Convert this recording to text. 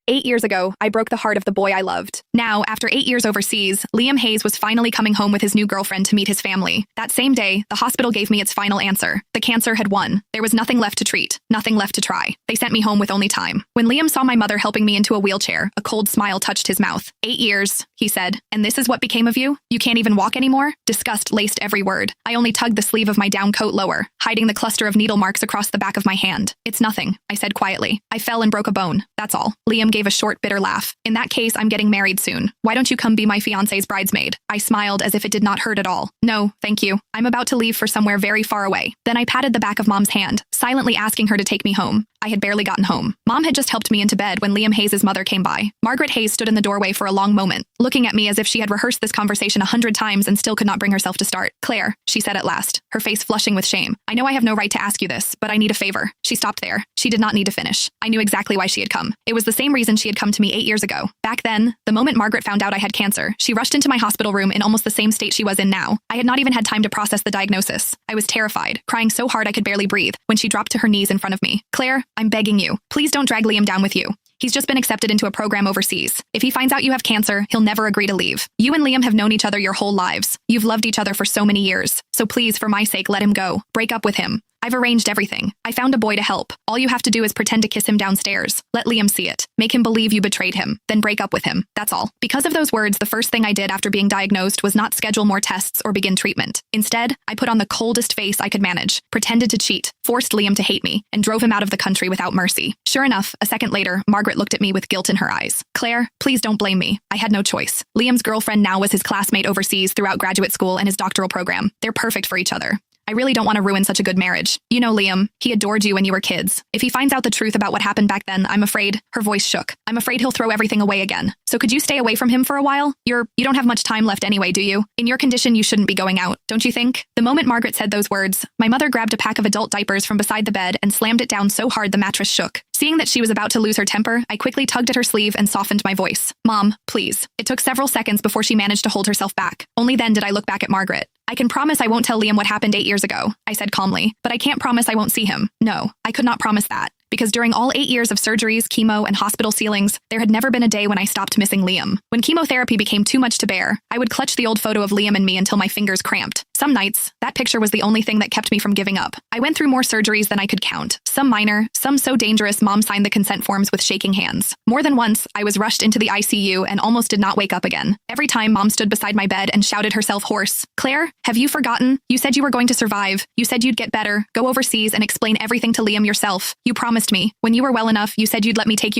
8 years ago, I broke the heart of the boy I loved. Now, after 8 years overseas, Liam Hayes was finally coming home with his new girlfriend to meet his family. That same day, the hospital gave me its final answer. The cancer had won. There was nothing left to treat, nothing left to try. They sent me home with only time. When Liam saw my mother helping me into a wheelchair, a cold smile touched his mouth. 8 years, he said, and this is what became of you? You can't even walk anymore? Disgust laced every word. I only tugged the sleeve of my down coat lower, hiding the cluster of needle marks across the back of my hand. It's nothing, I said quietly. I fell and broke a bone. That's all. Liam gave a short, bitter laugh. In that case, I'm getting married soon. Why don't you come be my fiancé's bridesmaid? I smiled as if it did not hurt at all. No, thank you. I'm about to leave for somewhere very far away. Then I patted the back of Mom's hand, silently asking her to take me home. I had barely gotten home. Mom had just helped me into bed when Liam Hayes' mother came by. Margaret Hayes stood in the doorway for a long moment, looking at me as if she had rehearsed this conversation 100 times and still could not bring herself to start. Claire, she said at last, her face flushing with shame. I know I have no right to ask you this, but I need a favor. She stopped there. She did not need to finish. I knew exactly why she had come. It was the same reason she had come to me 8 years ago. Back then, the moment Margaret found out I had cancer, she rushed into my hospital room in almost the same state she was in now. I had not even had time to process the diagnosis. I was terrified, crying so hard I could barely breathe, when she dropped to her knees in front of me. Claire, I'm begging you. Please don't drag Liam down with you. He's just been accepted into a program overseas. If he finds out you have cancer, he'll never agree to leave. You and Liam have known each other your whole lives. You've loved each other for so many years. So please, for my sake, let him go. Break up with him. I've arranged everything. I found a boy to help. All you have to do is pretend to kiss him downstairs. Let Liam see it. Make him believe you betrayed him. Then break up with him. That's all. Because of those words, the first thing I did after being diagnosed was not schedule more tests or begin treatment. Instead, I put on the coldest face I could manage, pretended to cheat, forced Liam to hate me, and drove him out of the country without mercy. Sure enough, a second later, Margaret looked at me with guilt in her eyes. Claire, please don't blame me. I had no choice. Liam's girlfriend now was his classmate overseas throughout graduate school and his doctoral program. They're perfect for each other. I really don't want to ruin such a good marriage. You know Liam, he adored you when you were kids. If he finds out the truth about what happened back then, I'm afraid, her voice shook. I'm afraid he'll throw everything away again. So could you stay away from him for a while? You don't have much time left anyway, do you? In your condition, you shouldn't be going out, don't you think? The moment Margaret said those words, my mother grabbed a pack of adult diapers from beside the bed and slammed it down so hard the mattress shook. Seeing that she was about to lose her temper, I quickly tugged at her sleeve and softened my voice. Mom, please. It took several seconds before she managed to hold herself back. Only then did I look back at Margaret. I can promise I won't tell Liam what happened 8 years ago, I said calmly, but I can't promise I won't see him. No, I could not promise that. Because during all 8 years of surgeries, chemo, and hospital ceilings, there had never been a day when I stopped missing Liam. When chemotherapy became too much to bear, I would clutch the old photo of Liam and me until my fingers cramped. Some nights, that picture was the only thing that kept me from giving up. I went through more surgeries than I could count. Some minor, some so dangerous Mom signed the consent forms with shaking hands. More than once, I was rushed into the ICU and almost did not wake up again. Every time Mom stood beside my bed and shouted herself hoarse, Claire, have you forgotten? You said you were going to survive. You said you'd get better, go overseas and explain everything to Liam yourself. You promised me. When you were well enough, you said you'd let me take you